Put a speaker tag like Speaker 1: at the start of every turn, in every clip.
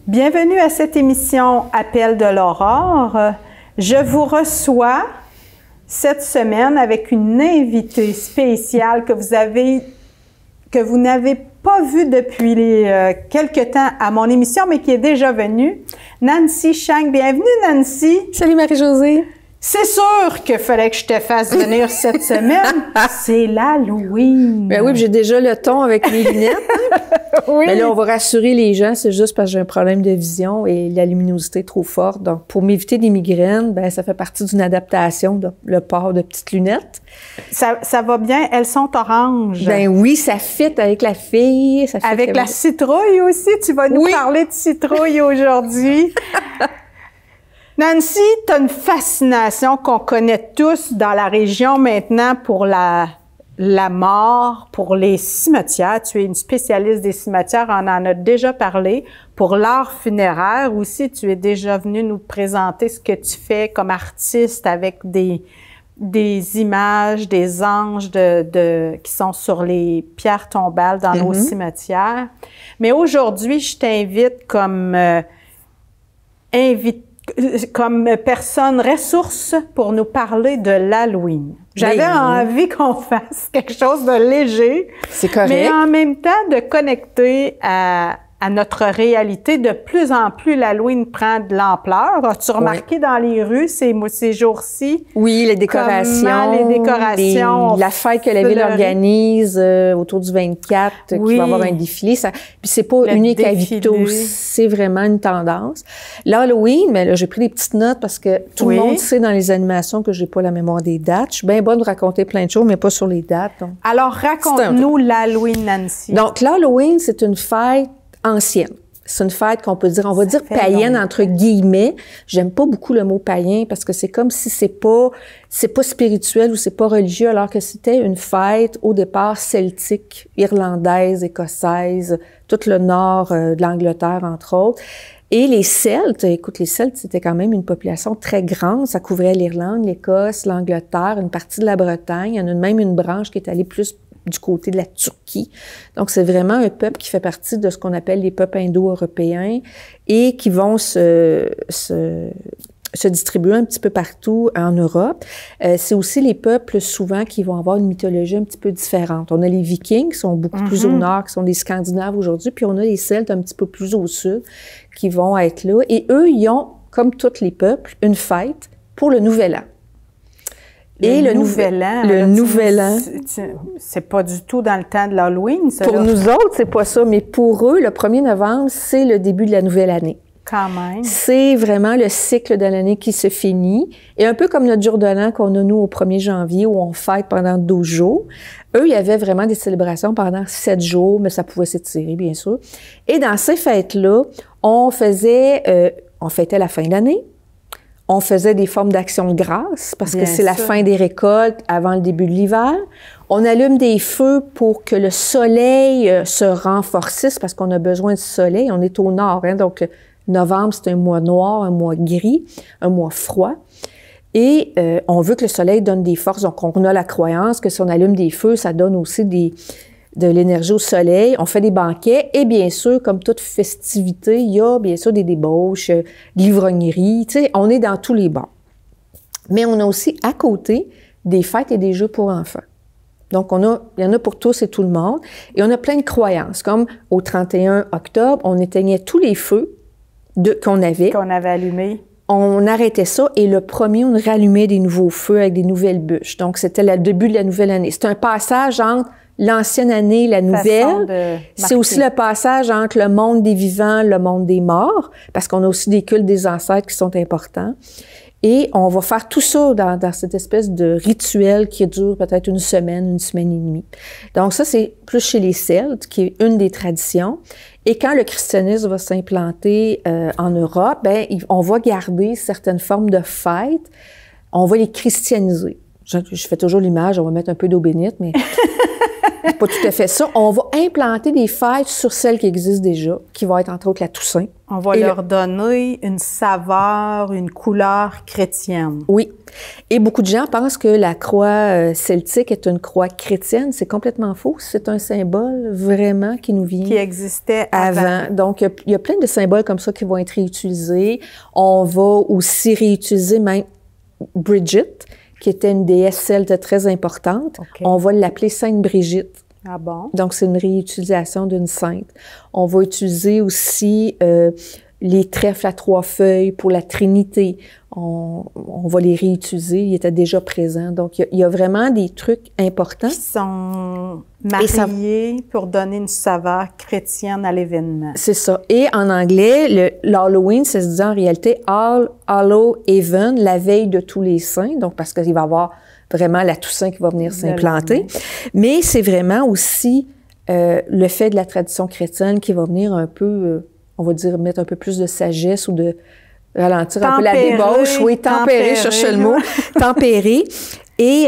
Speaker 1: Bienvenue à cette émission Appel de l'aurore. Je vous reçois cette semaine avec une invitée spéciale que vous n'avez pas vue depuis quelques temps à mon émission, mais qui est déjà venue. Nancy Chang. Bienvenue, Nancy.
Speaker 2: Salut Marie-Josée.
Speaker 1: C'est sûr qu'il fallait que je te fasse venir cette semaine. C'est l'Halloween.
Speaker 2: Ben oui, j'ai déjà le ton avec mes lunettes. Oui. Mais là, on va rassurer les gens, c'est juste parce que j'ai un problème de vision et la luminosité est trop forte. Donc, pour m'éviter des migraines, ben ça fait partie d'une adaptation, le port de petites lunettes.
Speaker 1: Ça va bien? Elles sont oranges.
Speaker 2: Ben oui, ça fit avec la fille. Ça fit
Speaker 1: avec la citrouille aussi? Tu vas nous parler de citrouille aujourd'hui. Nancy, tu as une fascination qu'on connaît tous dans la région maintenant pour la mort, pour les cimetières. Tu es une spécialiste des cimetières, on en a déjà parlé. Pour l'art funéraire aussi, tu es déjà venue nous présenter ce que tu fais comme artiste avec des images, des anges qui sont sur les pierres tombales dans nos cimetières. Mais aujourd'hui, je t'invite comme personne ressource pour nous parler de l'Halloween. J'avais envie qu'on fasse quelque chose de léger.
Speaker 2: C'est correct.
Speaker 1: Mais en même temps, de connecter à notre réalité. De plus en plus, l'Halloween prend de l'ampleur. As-tu remarqué dans les rues ces jours-ci?
Speaker 2: Oui, les décorations.
Speaker 1: Les décorations.
Speaker 2: La fête que la ville organise autour du 24, qui va avoir un défilé. Puis c'est pas unique à Victo, c'est vraiment une tendance. L'Halloween, mais là, j'ai pris des petites notes parce que tout le monde sait dans les animations que j'ai pas la mémoire des dates. Je suis bien bonne de raconter plein de choses, mais pas sur les dates. Donc.
Speaker 1: Alors, raconte-nous l'Halloween, Nancy.
Speaker 2: Donc, l'Halloween, c'est une fête ancienne. C'est une fête qu'on peut dire, on va dire païenne entre guillemets. J'aime pas beaucoup le mot païen parce que c'est comme si c'est pas spirituel ou c'est pas religieux, alors que c'était une fête au départ celtique, irlandaise, écossaise, tout le nord de l'Angleterre entre autres. Et les Celtes, écoute, les Celtes, c'était quand même une population très grande. Ça couvrait l'Irlande, l'Écosse, l'Angleterre, une partie de la Bretagne. Il y en a même une branche qui est allée plus du côté de la Turquie. Donc, c'est vraiment un peuple qui fait partie de ce qu'on appelle les peuples indo-européens et qui vont se distribuer un petit peu partout en Europe. C'est aussi les peuples souvent qui vont avoir une mythologie un petit peu différente. On a les Vikings qui sont beaucoup plus au nord, qui sont des Scandinaves aujourd'hui, puis on a les Celtes un petit peu plus au sud qui vont être là. Et eux, ils ont, comme tous les peuples, une fête pour le Nouvel An.
Speaker 1: Et le Nouvel An.
Speaker 2: Le Nouvel An.
Speaker 1: C'est pas du tout dans le temps de l'Halloween, ça.
Speaker 2: Pour nous autres, c'est pas ça, mais pour eux, le 1er novembre, c'est le début de la nouvelle année.
Speaker 1: Quand même.
Speaker 2: C'est vraiment le cycle de l'année qui se finit. Et un peu comme notre jour de l'an qu'on a, nous, au 1er janvier, où on fête pendant 12 jours. Eux, il y avait vraiment des célébrations pendant 7 jours, mais ça pouvait s'étirer, bien sûr. Et dans ces fêtes-là, on fêtait la fin de l'année. On faisait des formes d'action de grâce parce que c'est la fin des récoltes avant le début de l'hiver. On allume des feux pour que le soleil se renforcisse parce qu'on a besoin de soleil. On est au nord, hein, donc novembre, c'est un mois noir, un mois gris, un mois froid. Et on veut que le soleil donne des forces. Donc, on a la croyance que si on allume des feux, ça donne aussi de l'énergie au soleil. On fait des banquets et bien sûr, comme toute festivité, il y a bien sûr des débauches, l'ivrognerie, tu sais, on est dans tous les bars. Mais on a aussi à côté des fêtes et des jeux pour enfants. Donc, il y en a pour tous et tout le monde. Et on a plein de croyances, comme au 31 octobre, on éteignait tous les feux qu'on avait.
Speaker 1: Qu'on avait allumés.
Speaker 2: On arrêtait ça et le 1er, on rallumait des nouveaux feux avec des nouvelles bûches. Donc, c'était le début de la nouvelle année. C'est un passage entre l'ancienne année, la nouvelle. C'est aussi le passage entre le monde des vivants, le monde des morts, parce qu'on a aussi des cultes des ancêtres qui sont importants. Et on va faire tout ça dans cette espèce de rituel qui dure peut-être une semaine et demie. Donc ça, c'est plus chez les Celtes, qui est une des traditions. Et quand le christianisme va s'implanter en Europe, on va garder certaines formes de fêtes. On va les christianiser. Je fais toujours l'image, on va mettre un peu d'eau bénite, mais pas tout à fait ça. On va implanter des fêtes sur celles qui existent déjà, qui vont être entre autres la Toussaint.
Speaker 1: On va leur donner une saveur, une couleur chrétienne.
Speaker 2: Oui. Et beaucoup de gens pensent que la croix celtique est une croix chrétienne. C'est complètement faux. C'est un symbole vraiment qui nous vient...
Speaker 1: Qui existait avant.
Speaker 2: Donc, il y a plein de symboles comme ça qui vont être réutilisés. On va aussi réutiliser même Bridget, qui était une déesse celte très importante. Okay. On va l'appeler Sainte Brigitte.
Speaker 1: Ah bon?
Speaker 2: Donc, c'est une réutilisation d'une sainte. On va utiliser aussi les trèfles à 3 feuilles pour la Trinité. On va les réutiliser. Ils étaient déjà présents. Donc, il y a vraiment des trucs importants.
Speaker 1: Qui sont mariés pour donner une saveur chrétienne à l'événement.
Speaker 2: C'est ça. Et en anglais, l'Halloween, ça se dit en réalité All Hallow Even, la veille de tous les saints. Donc, parce qu'il va y avoir vraiment la Toussaint qui va venir s'implanter. Mais c'est vraiment aussi le fait de la tradition chrétienne qui va venir un peu, on va dire, mettre un peu plus de sagesse ou de ralentir un peu la débauche. Oui, tempérer, je cherche le mot. Tempérer. Et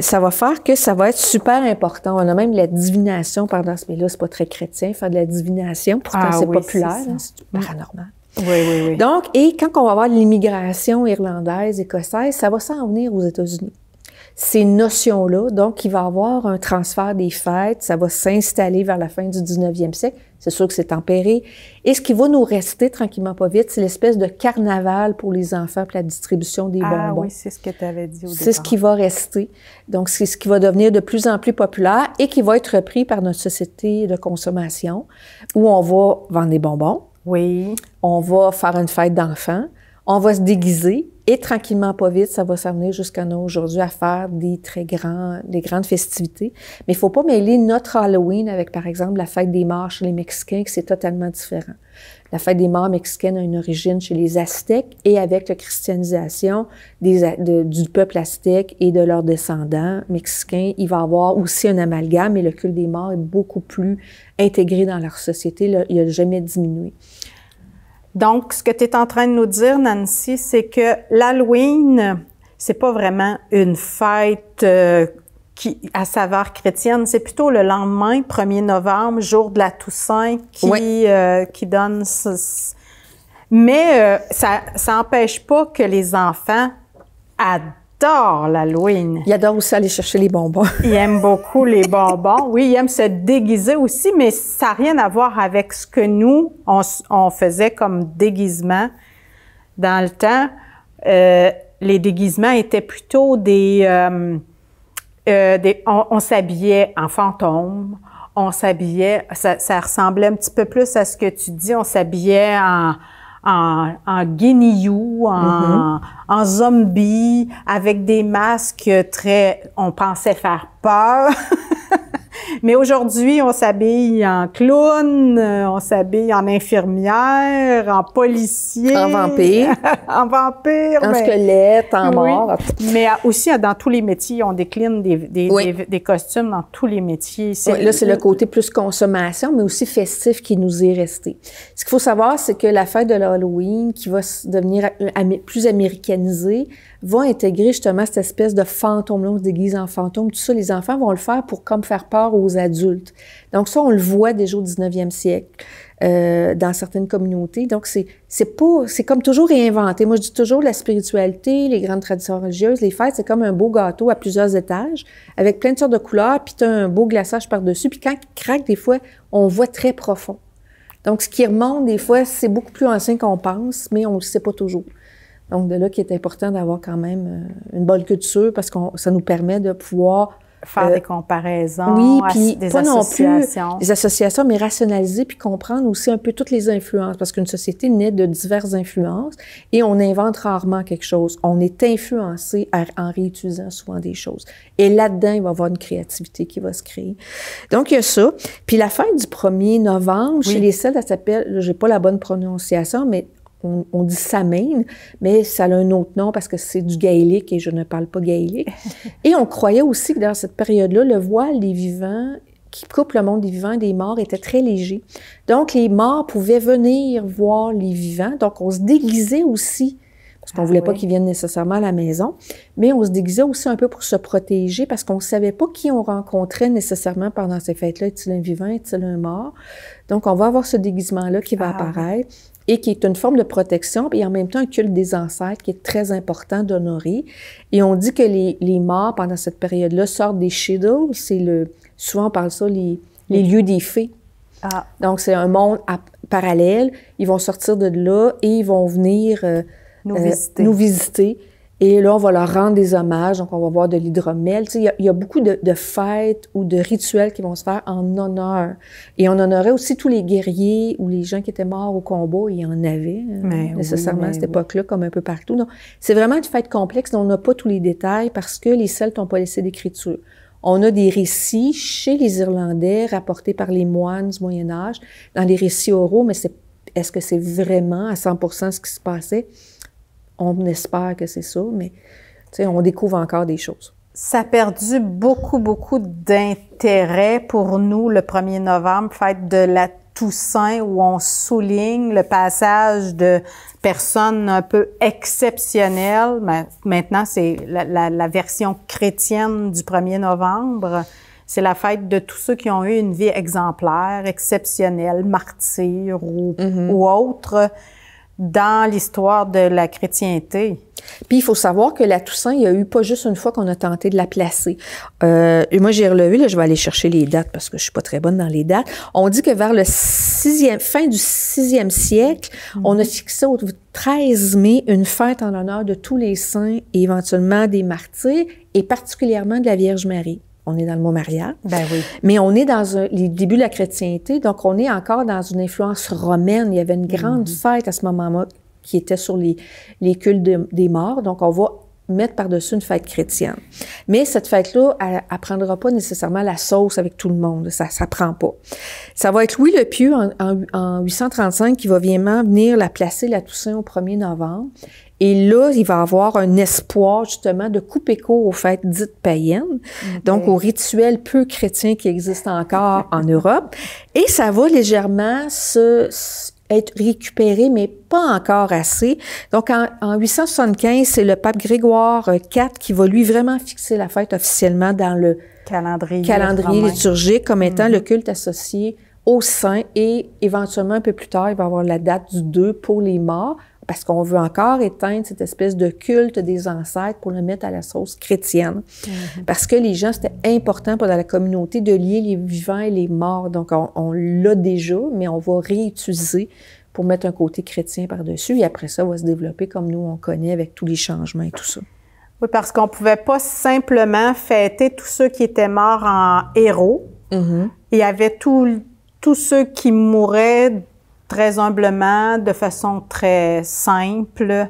Speaker 2: ça va faire que ça va être super important. On a même la divination pendant ce mais-là, c'est pas très chrétien, faire de la divination. Pourtant, c'est populaire, c'est paranormal.
Speaker 1: Oui.
Speaker 2: Donc, et quand on va avoir l'immigration irlandaise, écossaise, ça va s'en venir aux États-Unis. Ces notions-là, donc, il va y avoir un transfert des fêtes, ça va s'installer vers la fin du 19e siècle. C'est sûr que c'est tempéré. Et ce qui va nous rester, tranquillement pas vite, c'est l'espèce de carnaval pour les enfants pour la distribution des bonbons.
Speaker 1: Ah oui, c'est ce que tu avais dit au départ.
Speaker 2: C'est ce qui va rester. Donc, c'est ce qui va devenir de plus en plus populaire et qui va être repris par notre société de consommation où on va vendre des bonbons.
Speaker 1: Oui. On
Speaker 2: va faire une fête d'enfants. On va se déguiser. Et tranquillement, pas vite, ça va s'amener jusqu'à nous aujourd'hui à faire des grandes festivités. Mais il faut pas mêler notre Halloween avec, par exemple, la fête des morts chez les Mexicains, que c'est totalement différent. La fête des morts mexicaine a une origine chez les Aztèques et avec la christianisation du peuple aztèque et de leurs descendants mexicains, il va y avoir aussi un amalgame et le culte des morts est beaucoup plus intégré dans leur société. Il n'a jamais diminué.
Speaker 1: Donc, ce que tu es en train de nous dire, Nancy, c'est que l'Halloween, c'est pas vraiment une fête à saveur chrétienne, c'est plutôt le lendemain, 1er novembre, jour de la Toussaint, qui donne... Mais ça n'empêche pas que les enfants adorent l'Halloween.
Speaker 2: Ils adorent aussi aller chercher les bonbons.
Speaker 1: Ils aiment beaucoup les bonbons. Oui, ils aiment se déguiser aussi, mais ça n'a rien à voir avec ce que nous, on faisait comme déguisement. Dans le temps, les déguisements étaient plutôt on s'habillait en fantôme, on s'habillait, ça ressemblait un petit peu plus à ce que tu dis, on s'habillait en guenilloux, en zombie, avec des masques on pensait faire peur. Mais aujourd'hui, on s'habille en clown, on s'habille en infirmière, en policier.
Speaker 2: En vampire.
Speaker 1: En vampire.
Speaker 2: En squelette, en mort.
Speaker 1: Mais aussi, dans tous les métiers, on décline des costumes dans tous les métiers.
Speaker 2: Là, c'est le côté plus consommation, mais aussi festif qui nous est resté. Ce qu'il faut savoir, c'est que la fête de l'Halloween, qui va devenir plus américanisée, va intégrer justement cette espèce de fantôme-là, on se déguise en fantôme, tout ça. Les enfants vont le faire pour comme faire peur aux adultes. Donc ça, on le voit déjà au 19e siècle dans certaines communautés. Donc c'est comme toujours réinventé. Moi, je dis toujours la spiritualité, les grandes traditions religieuses, les fêtes, c'est comme un beau gâteau à plusieurs étages, avec plein de sortes de couleurs, puis tu as un beau glaçage par-dessus, puis quand il craque, des fois, on voit très profond. Donc ce qui remonte, des fois, c'est beaucoup plus ancien qu'on pense, mais on ne le sait pas toujours. Donc, de là qu'il est important d'avoir quand même une bonne culture parce que ça nous permet de pouvoir
Speaker 1: faire des comparaisons,
Speaker 2: oui, puis
Speaker 1: des
Speaker 2: pas
Speaker 1: associations.
Speaker 2: Non plus des associations, mais rationaliser puis comprendre aussi un peu toutes les influences parce qu'une société naît de diverses influences et on invente rarement quelque chose. On est influencé en réutilisant souvent des choses. Et là-dedans, il va y avoir une créativité qui va se créer. Donc, il y a ça. Puis la fête du 1er novembre, chez les Celtes, elle s'appelle, j'ai pas la bonne prononciation, mais on dit Samhain, mais ça a un autre nom parce que c'est du gaélique et je ne parle pas gaélique. Et on croyait aussi que dans cette période-là, le voile des vivants, qui coupe le monde des vivants et des morts, était très léger. Donc, les morts pouvaient venir voir les vivants. Donc, on se déguisait aussi. parce qu'on voulait pas qu'ils viennent nécessairement à la maison. Mais on se déguisait aussi un peu pour se protéger parce qu'on savait pas qui on rencontrait nécessairement pendant ces fêtes-là. Est-il un vivant? Est-il un mort? Donc, on va avoir ce déguisement-là qui va apparaître et qui est une forme de protection et en même temps un culte des ancêtres qui est très important d'honorer. Et on dit que les morts pendant cette période-là sortent des Shadows. Souvent on parle ça, les lieux des fées. Donc, c'est un monde parallèle. Ils vont sortir de là et ils vont venir nous visiter. Et là, on va leur rendre des hommages. Donc, on va voir de l'hydromel. Tu sais, il y a beaucoup de fêtes ou de rituels qui vont se faire en honneur. Et on honorait aussi tous les guerriers ou les gens qui étaient morts au combat. Il y en avait nécessairement à cette époque-là, comme un peu partout. Donc, c'est vraiment une fête complexe dont on n'a pas tous les détails parce que les Celtes n'ont pas laissé d'écriture. On a des récits chez les Irlandais rapportés par les moines du Moyen Âge, dans les récits oraux, mais est-ce que c'est vraiment à 100% ce qui se passait? On espère que c'est ça, mais on découvre encore des choses.
Speaker 1: Ça a perdu beaucoup, beaucoup d'intérêt pour nous le 1er novembre, fête de la Toussaint, où on souligne le passage de personnes un peu exceptionnelles. Mais maintenant, c'est la version chrétienne du 1er novembre. C'est la fête de tous ceux qui ont eu une vie exemplaire, exceptionnelle, martyrs ou autres, dans l'histoire de la chrétienté.
Speaker 2: Puis, il faut savoir que la Toussaint, il y a eu pas juste une fois qu'on a tenté de la placer. Et moi, j'ai relevé, là, je vais aller chercher les dates parce que je suis pas très bonne dans les dates. On dit que vers le fin du 6e siècle, on a fixé au 13 mai une fête en l'honneur de tous les saints et éventuellement des martyrs et particulièrement de la Vierge Marie. On est dans le mot Maria.
Speaker 1: Ben oui.
Speaker 2: Mais on est dans les débuts de la chrétienté, donc on est encore dans une influence romaine. Il y avait une grande fête à ce moment-là qui était sur les cultes des morts. Donc, on va mettre par-dessus une fête chrétienne. Mais cette fête-là, elle prendra pas nécessairement la sauce avec tout le monde. Ça prend pas. Ça va être Louis le Pieux en 835 qui va venir la placer, la Toussaint, au 1er novembre. Et là, il va avoir un espoir, justement, de couper court aux fêtes dites païennes, donc aux rituels peu chrétiens qui existent encore en Europe. Et ça va légèrement être récupéré, mais pas encore assez. Donc, en 875, c'est le pape Grégoire IV qui va, lui, vraiment fixer la fête officiellement dans le calendrier liturgique comme étant le culte associé aux saints. Et éventuellement, un peu plus tard, il va avoir la date du 2 pour les morts, parce qu'on veut encore éteindre cette espèce de culte des ancêtres pour le mettre à la sauce chrétienne. Parce que les gens, c'était important pour dans la communauté de lier les vivants et les morts. Donc, on l'a déjà, mais on va réutiliser pour mettre un côté chrétien par-dessus. Et après ça, on va se développer comme nous, on connaît, avec tous les changements et tout ça.
Speaker 1: Oui, parce qu'on pouvait pas simplement fêter tous ceux qui étaient morts en héros. Il y avait tous ceux qui mouraient très humblement, de façon très simple,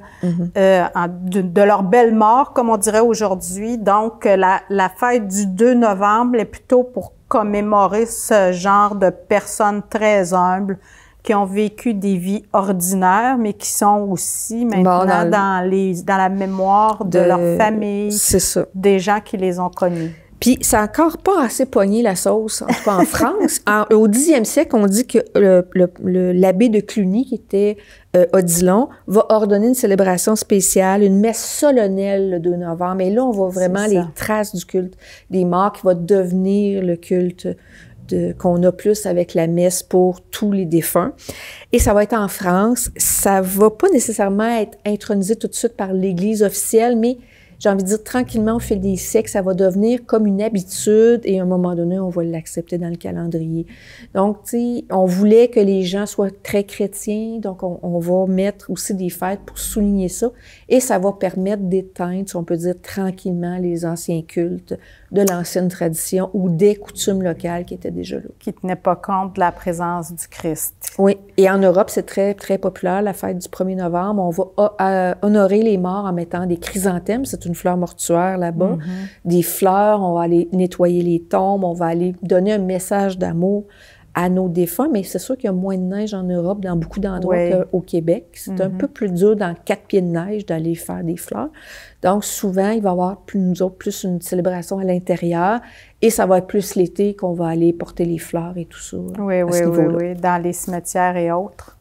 Speaker 1: de leur belle mort, comme on dirait aujourd'hui. Donc, la fête du 2 novembre est plutôt pour commémorer ce genre de personnes très humbles qui ont vécu des vies ordinaires, mais qui sont aussi maintenant dans la mémoire de leur famille, des gens qui les ont connus.
Speaker 2: Puis, c'est encore pas assez pogné la sauce, en tout cas en France. Au 10e siècle, on dit que l'abbé de Cluny, qui était Odilon, va ordonner une célébration spéciale, une messe solennelle le 2 novembre. Et là, on voit vraiment les traces du culte des morts qui va devenir le culte qu'on a plus avec la messe pour tous les défunts. Et ça va être en France. Ça va pas nécessairement être intronisé tout de suite par l'Église officielle, mais j'ai envie de dire, tranquillement, au fil des siècles, ça va devenir comme une habitude et à un moment donné, on va l'accepter dans le calendrier. Donc, tu sais, on voulait que les gens soient très chrétiens, donc on va mettre aussi des fêtes pour souligner ça et ça va permettre d'éteindre, si on peut dire, tranquillement les anciens cultes de l'ancienne tradition ou des coutumes locales qui étaient déjà là.
Speaker 1: Qui tenaient pas compte de la présence du Christ.
Speaker 2: Oui. Et en Europe, c'est très, très populaire, la fête du 1er novembre. On va honorer les morts en mettant des chrysanthèmes. C'est une fleur mortuaire là-bas. Des fleurs, on va aller nettoyer les tombes, on va aller donner un message d'amour à nos défunts, mais c'est sûr qu'il y a moins de neige en Europe dans beaucoup d'endroits qu'au Québec. C'est un peu plus dur dans 4 pieds de neige d'aller faire des fleurs. Donc, souvent, il va y avoir plus une célébration à l'intérieur et ça va être plus l'été qu'on va aller porter les fleurs et tout ça.
Speaker 1: Oui, dans les cimetières et autres.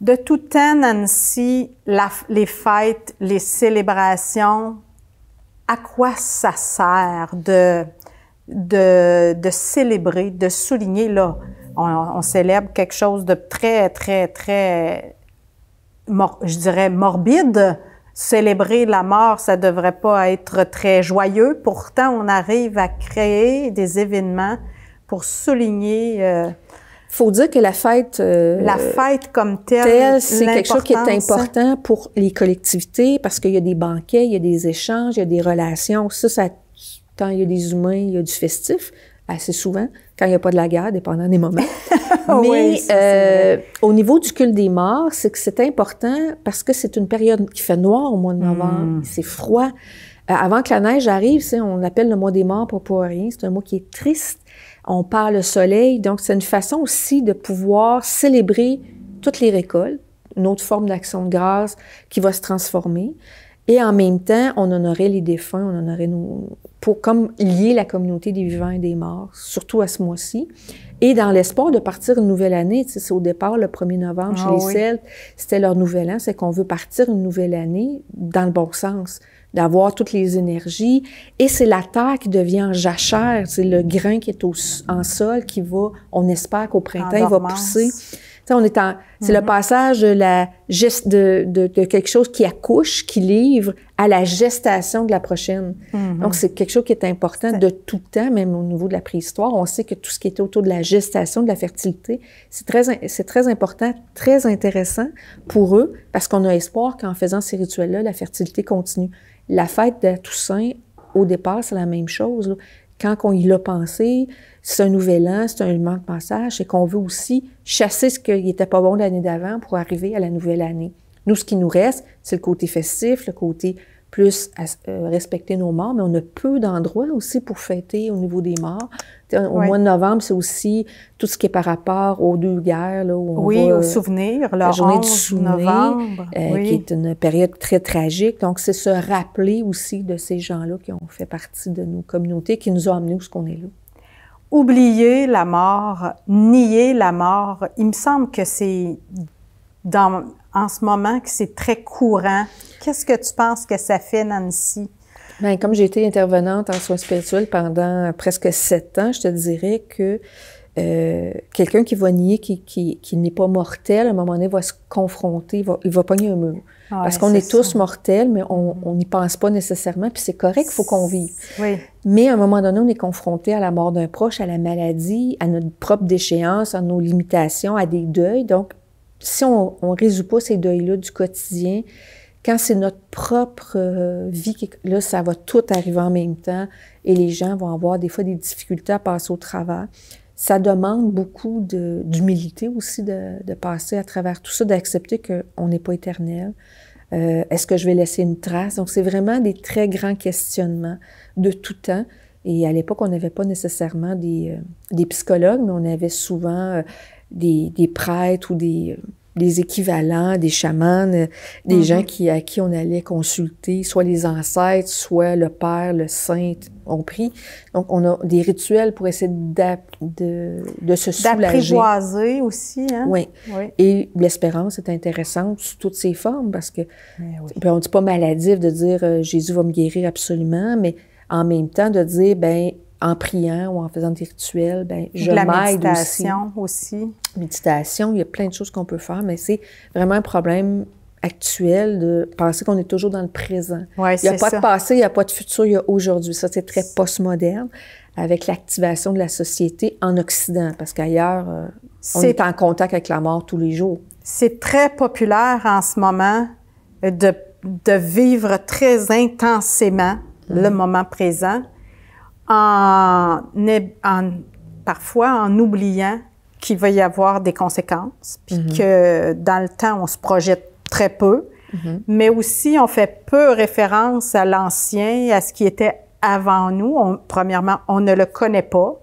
Speaker 1: De tout temps, Nancy, les fêtes, les célébrations, à quoi ça sert de célébrer, de souligner, là, on célèbre quelque chose de très, très, très, je dirais, morbide. Célébrer la mort, ça devrait pas être très joyeux. Pourtant, on arrive à créer des événements pour souligner...
Speaker 2: faut dire que la fête
Speaker 1: comme telle,
Speaker 2: c'est quelque chose qui est important pour les collectivités parce qu'il y a des banquets, il y a des échanges, il y a des relations. Ça quand il y a des humains, il y a du festif, assez souvent, quand il n'y a pas de la guerre, dépendant des moments. Mais oui, au niveau du culte des morts, c'est que c'est important parce que c'est une période qui fait noir au mois de novembre, c'est froid. Avant que la neige arrive, on l'appelle le mois des morts pour pas rien, c'est un mois qui est triste. On perd le soleil, donc c'est une façon aussi de pouvoir célébrer toutes les récoltes, une autre forme d'action de grâce qui va se transformer. Et en même temps, on honorait les défunts, on honorait pour comme lier la communauté des vivants et des morts, surtout à ce mois-ci. Et dans l'espoir de partir une nouvelle année, c'est au départ, le 1er novembre, chez les Celtes, c'était leur nouvel an, c'est qu'on veut partir une nouvelle année dans le bon sens, d'avoir toutes les énergies. Et c'est la terre qui devient en jachère, c'est le grain qui est en sol qui va, on espère qu'au printemps, il va pousser. C'est le passage de quelque chose qui accouche, qui livre, à la gestation de la prochaine. Donc, c'est quelque chose qui est important de tout temps, même au niveau de la préhistoire. On sait que tout ce qui est autour de la gestation, de la fertilité, c'est très important, très intéressant pour eux, parce qu'on a espoir qu'en faisant ces rituels-là, la fertilité continue. La fête de Toussaint, au départ, c'est la même chose, là. Quand on y l'a pensé, c'est un nouvel an, c'est un élément de passage, et qu'on veut aussi chasser ce qui n'était pas bon l'année d'avant pour arriver à la nouvelle année. Nous, ce qui nous reste, c'est le côté festif, le côté plus respecter nos morts, mais on a peu d'endroits aussi pour fêter au niveau des morts. Au mois de novembre, c'est aussi tout ce qui est par rapport aux deux guerres. Là, où on va,
Speaker 1: au souvenir,
Speaker 2: la journée du souvenir,
Speaker 1: novembre,
Speaker 2: qui est une période très tragique. Donc, c'est se rappeler aussi de ces gens-là qui ont fait partie de nos communautés, qui nous ont amenés où ce qu'on est là.
Speaker 1: Oublier la mort, nier la mort, il me semble que c'est en ce moment que c'est très courant. Qu'est-ce que tu penses que ça fait, Nancy?
Speaker 2: Bien, comme j'ai été intervenante en soins spirituels pendant presque 7 ans, je te dirais que quelqu'un qui va nier, qui n'est pas mortel, à un moment donné, va se confronter, il va pogner un mur. Ouais, parce qu'on est tous mortels, mais on n'y pense pas nécessairement, puis c'est correct, il faut qu'on vive.
Speaker 1: Oui.
Speaker 2: Mais à un moment donné, on est confronté à la mort d'un proche, à la maladie, à notre propre déchéance, à nos limitations, à des deuils. Donc, si on ne résout pas ces deuils-là du quotidien, quand c'est notre propre vie, là, ça va tout arriver en même temps et les gens vont avoir des fois des difficultés à passer au travers. Ça demande beaucoup d'humilité aussi de passer à travers tout ça, d'accepter qu'on n'est pas éternel. Est-ce que je vais laisser une trace? Donc, c'est vraiment des très grands questionnements de tout temps. Et à l'époque, on n'avait pas nécessairement des psychologues, mais on avait souvent des prêtres ou des équivalents, des chamans, des gens à qui on allait consulter, soit les ancêtres, soit le Père, le Saint ont pris. Donc, on a des rituels pour essayer de se soulager.
Speaker 1: D'apprivoiser aussi, hein?
Speaker 2: Oui. Et l'espérance est intéressante sous toutes ses formes parce que, puis on ne dit pas maladif de dire Jésus va me guérir absolument, mais en même temps de dire, ben en priant ou en faisant des rituels, ben je m'aide aussi.
Speaker 1: La méditation aussi.
Speaker 2: Méditation, il y a plein de choses qu'on peut faire, mais c'est vraiment un problème actuel de penser qu'on est toujours dans le présent.
Speaker 1: Ouais,
Speaker 2: il n'y a pas de passé, il n'y a pas de futur, il y a aujourd'hui. Ça, c'est très postmoderne avec l'activation de la société en Occident, parce qu'ailleurs, on est en contact avec la mort tous les jours.
Speaker 1: C'est très populaire en ce moment de vivre très intensément le moment présent, parfois en oubliant qu'il va y avoir des conséquences, puis que dans le temps, on se projette très peu, mais aussi on fait peu référence à l'ancien, à ce qui était avant nous. Premièrement, on ne le connaît pas,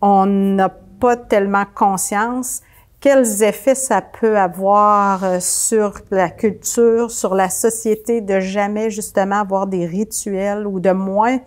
Speaker 1: on n'a pas tellement conscience quels effets ça peut avoir sur la culture, sur la société, de jamais justement avoir des rituels ou de moins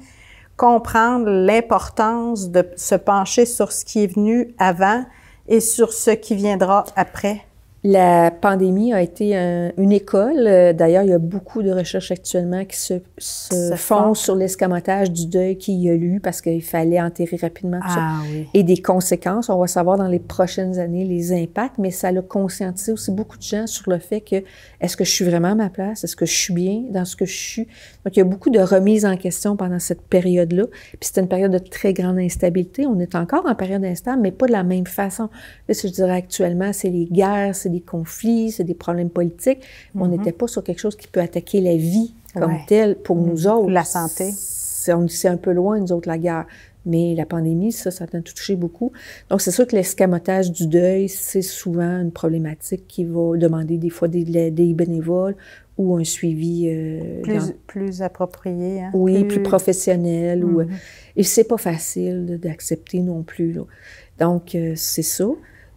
Speaker 1: comprendre l'importance de se pencher sur ce qui est venu avant et sur ce qui viendra après.
Speaker 2: La pandémie a été une école. D'ailleurs, il y a beaucoup de recherches actuellement qui se font sur l'escamotage du deuil qu'il y a eu parce qu'il fallait enterrer rapidement tout ça.
Speaker 1: Oui.
Speaker 2: Et des conséquences. On va savoir dans les prochaines années les impacts, mais ça a conscientisé aussi beaucoup de gens sur le fait que est-ce que je suis vraiment à ma place? Est-ce que je suis bien dans ce que je suis? Donc, il y a beaucoup de remises en question pendant cette période-là. Puis c'était une période de très grande instabilité. On est encore en période instable, mais pas de la même façon. Là, ce que je dirais actuellement, c'est les guerres, c'est des conflits, c'est des problèmes politiques. On n'était pas sur quelque chose qui peut attaquer la vie comme telle pour nous autres.
Speaker 1: La santé.
Speaker 2: C'est un peu loin, nous autres, la guerre. Mais la pandémie, ça a touché beaucoup. Donc, c'est sûr que l'escamotage du deuil, c'est souvent une problématique qui va demander des fois des bénévoles ou un suivi...
Speaker 1: plus approprié. Hein?
Speaker 2: Oui, plus professionnel. Et c'est pas facile d'accepter non plus. Là. Donc, c'est ça.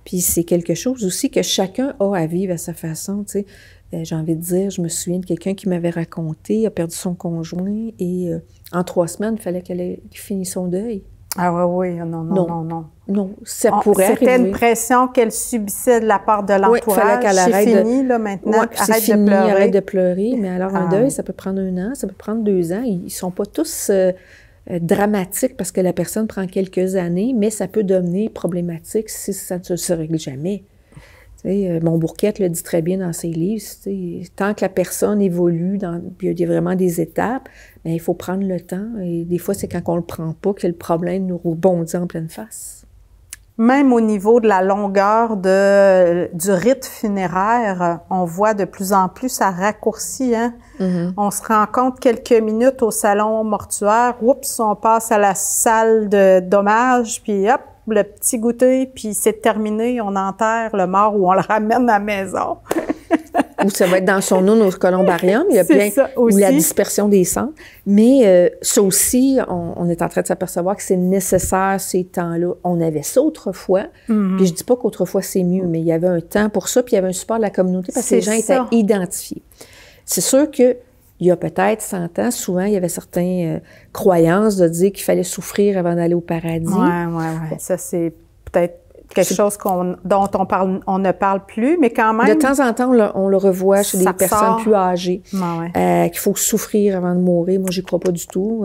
Speaker 2: Puis c'est quelque chose aussi que chacun a à vivre à sa façon, tu sais. J'ai envie de dire, je me souviens de quelqu'un qui m'avait raconté, il a perdu son conjoint et en 3 semaines, il fallait qu'il finisse son deuil.
Speaker 1: Ah oui, non.
Speaker 2: Non, ça pourrait arriver.
Speaker 1: C'était une pression qu'elle subissait de la part de l'entourage.
Speaker 2: Oui, il fallait qu'elle arrête
Speaker 1: c'est fini, là, maintenant.
Speaker 2: Arrête de pleurer. Mais alors, un deuil, ça peut prendre 1 an, ça peut prendre 2 ans. Ils sont pas tous... dramatique parce que la personne prend quelques années, mais ça peut devenir problématique si ça ne se règle jamais. Montbourquette le dit très bien dans ses livres, tant que la personne évolue, il y a vraiment des étapes, mais il faut prendre le temps. Et des fois, c'est quand on ne le prend pas que le problème nous rebondit en pleine face.
Speaker 1: Même au niveau de la longueur du rite funéraire, on voit de plus en plus ça raccourcit. Hein? On se rend compte quelques minutes au salon mortuaire, oups, on passe à la salle d'hommage, puis hop, le petit goûter, puis c'est terminé, on enterre le mort ou on le ramène à la maison.
Speaker 2: Ou ça va être dans son urne au columbarium, il y a plein, ou la dispersion des cendres. Mais ça aussi, on est en train de s'apercevoir que c'est nécessaire ces temps-là. On avait ça autrefois, puis je dis pas qu'autrefois c'est mieux, mais il y avait un temps pour ça, puis il y avait un support de la communauté parce que les gens étaient identifiés. C'est sûr que il y a peut-être 100 ans, souvent, il y avait certaines croyances de dire qu'il fallait souffrir avant d'aller au paradis.
Speaker 1: Oui. Ça, c'est peut-être quelque chose dont on ne parle plus, mais quand même...
Speaker 2: De temps en temps, on le revoit chez des personnes plus âgées, qu'il faut souffrir avant de mourir. Moi, j'y crois pas du tout.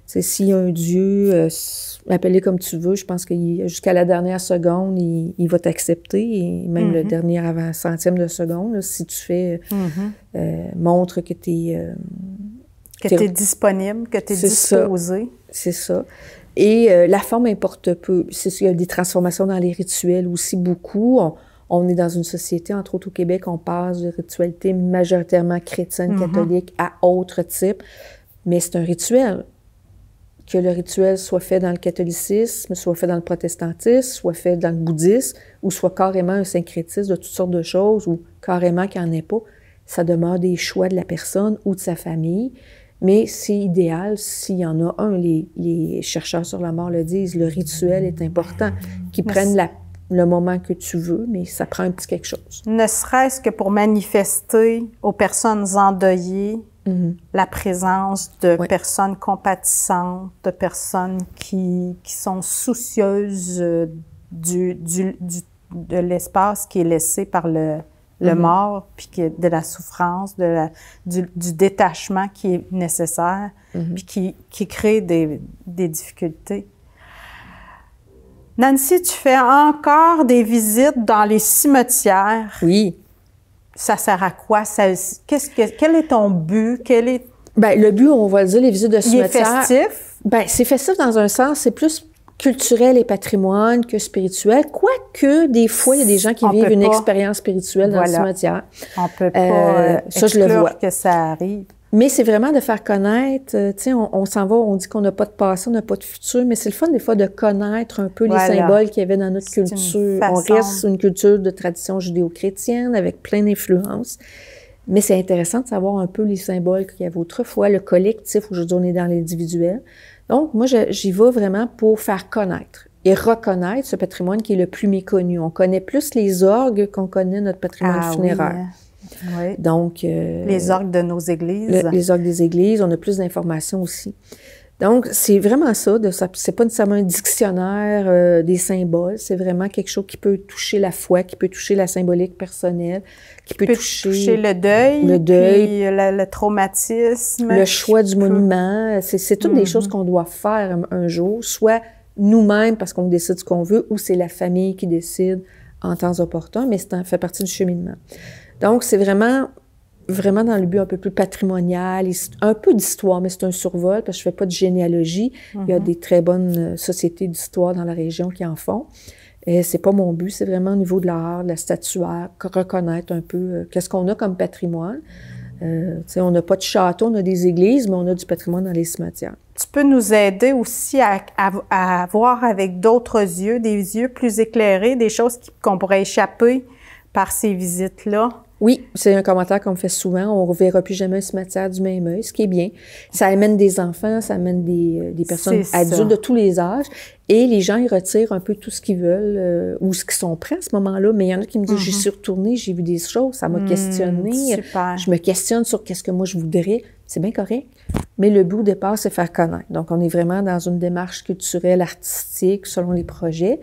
Speaker 2: S'il y a un Dieu, appelé comme tu veux, je pense que jusqu'à la dernière seconde, il va t'accepter, et même le dernier avant centième de seconde, là, si tu fais... montre que tu es...
Speaker 1: que tu es disponible, que tu es disposé.
Speaker 2: C'est ça. Et la forme importe peu. Il y a des transformations dans les rituels aussi, beaucoup. On est dans une société, entre autres au Québec, on passe de ritualité majoritairement chrétienne, catholique, à autres types. Mais c'est un rituel. Que le rituel soit fait dans le catholicisme, soit fait dans le protestantisme, soit fait dans le bouddhisme, ou soit carrément un syncrétisme de toutes sortes de choses, ou carrément qu'il n'y en ait pas, ça demeure des choix de la personne ou de sa famille. Mais c'est idéal, s'il y en a un, les chercheurs sur la mort le disent, le rituel est important, qu'ils prennent le moment que tu veux, mais ça prend un petit quelque chose.
Speaker 1: Ne serait-ce que pour manifester aux personnes endeuillées la présence de personnes compatissantes, de personnes qui sont soucieuses de l'espace qui est laissé par le mort, puis de la souffrance, du détachement qui est nécessaire, puis qui crée des difficultés. Nancy, tu fais encore des visites dans les cimetières.
Speaker 2: Oui.
Speaker 1: Ça sert à quoi? Quel est ton but?
Speaker 2: Bien, le but, on va le dire, les visites de cimetières...
Speaker 1: Il est festif?
Speaker 2: Bien, c'est festif dans un sens, c'est plus culturel et patrimoine que spirituel, quoique des fois, il y a des gens qui vivent une expérience spirituelle dans le cimetière.
Speaker 1: On peut pas
Speaker 2: ça, je le vois.
Speaker 1: que ça arrive.
Speaker 2: Mais c'est vraiment de faire connaître, tu sais, on s'en va, on dit qu'on n'a pas de passé, on n'a pas de futur, mais c'est le fun des fois de connaître un peu les symboles qu'il y avait dans notre culture. On reste sur une culture de tradition judéo-chrétienne avec plein d'influences. Mais c'est intéressant de savoir un peu les symboles qu'il y avait autrefois, le collectif, aujourd'hui on est dans l'individuel. Donc, moi, j'y vais vraiment pour faire connaître et reconnaître ce patrimoine qui est le plus méconnu. On connaît plus les orgues qu'on connaît notre patrimoine funéraire.
Speaker 1: Oui.
Speaker 2: Donc,
Speaker 1: les orgues de nos églises.
Speaker 2: Les orgues des églises, on a plus d'informations aussi. Donc, c'est vraiment ça, c'est pas nécessairement un dictionnaire des symboles, c'est vraiment quelque chose qui peut toucher la foi, qui peut toucher la symbolique personnelle, qui peut toucher
Speaker 1: le deuil, puis le traumatisme.
Speaker 2: Le choix du monument, c'est toutes des choses qu'on doit faire un jour, soit nous-mêmes parce qu'on décide ce qu'on veut, ou c'est la famille qui décide en temps opportun, mais ça fait partie du cheminement. Donc, c'est vraiment dans le but un peu plus patrimonial, un peu d'histoire, mais c'est un survol, parce que je fais pas de généalogie. Il y a des très bonnes sociétés d'histoire dans la région qui en font. Et c'est pas mon but, c'est vraiment au niveau de l'art, de la statuaire, reconnaître un peu qu'est-ce qu'on a comme patrimoine. On n'a pas de château, on a des églises, mais on a du patrimoine dans les cimetières.
Speaker 1: Tu peux nous aider aussi à voir avec d'autres yeux, des yeux plus éclairés, des choses qu'on pourrait échapper par ces visites-là?
Speaker 2: Oui, c'est un commentaire qu'on me fait souvent. On ne reverra plus jamais un cimetière du même œil, ce qui est bien. Ça amène des enfants, ça amène des personnes adultes de tous les âges. Et les gens, ils retirent un peu tout ce qu'ils veulent ou ce qu'ils sont prêts à ce moment-là. Mais il y en a qui me disent, j'y suis retournée, j'ai vu des choses, ça m'a questionné.
Speaker 1: Super.
Speaker 2: Je me questionne sur qu'est-ce que moi je voudrais. C'est bien correct. Mais le but au départ, c'est faire connaître. Donc, on est vraiment dans une démarche culturelle, artistique, selon les projets.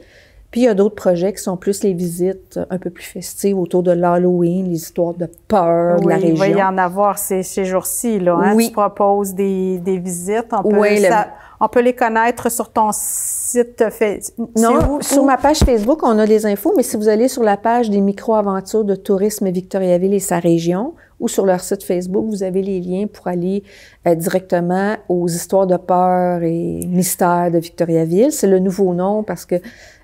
Speaker 2: Puis, il y a d'autres projets qui sont plus les visites un peu plus festives autour de l'Halloween, les histoires de peur de la région.
Speaker 1: Il va y en avoir ces jours-ci, là. Hein?
Speaker 2: Oui.
Speaker 1: Tu proposes des visites. On peut les connaître sur ton site Facebook.
Speaker 2: Non, sur ma page Facebook, on a les infos, mais si vous allez sur la page des micro-aventures de tourisme Victoriaville et sa région, ou sur leur site Facebook, vous avez les liens pour aller directement aux histoires de peur et mystères de Victoriaville. C'est le nouveau nom parce que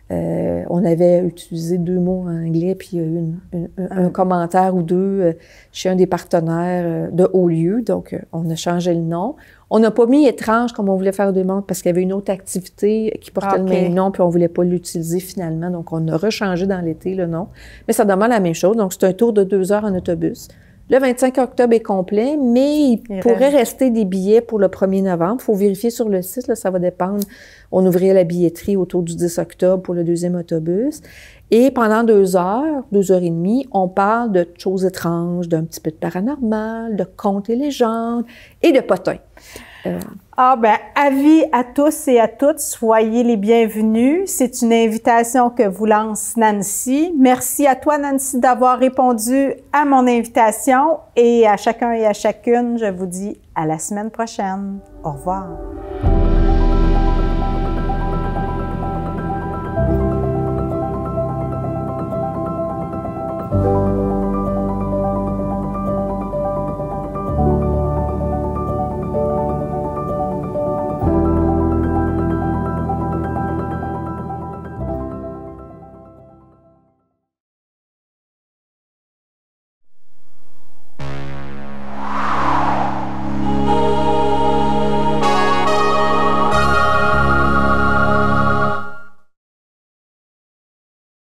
Speaker 2: on avait utilisé 2 mots en anglais, puis il y a eu un commentaire ou deux chez un des partenaires de Haut-Lieu, donc on a changé le nom. On n'a pas mis étrange comme on voulait faire des montres parce qu'il y avait une autre activité qui portait le même nom, puis on voulait pas l'utiliser finalement, donc on a rechangé dans l'été le nom. Mais ça demande la même chose, donc c'est un tour de 2 heures en autobus. Le 25 octobre est complet, mais il pourrait rester des billets pour le 1er novembre. Il faut vérifier sur le site, là, ça va dépendre. On ouvrirait la billetterie autour du 10 octobre pour le 2e autobus. Et pendant 2 heures, 2 heures et demie, on parle de choses étranges, d'un petit peu de paranormal, de contes et légendes et de potins.
Speaker 1: Avis à tous et à toutes, soyez les bienvenus. C'est une invitation que vous lance Nancy. Merci à toi, Nancy, d'avoir répondu à mon invitation. Et à chacun et à chacune, je vous dis à la semaine prochaine. Au revoir.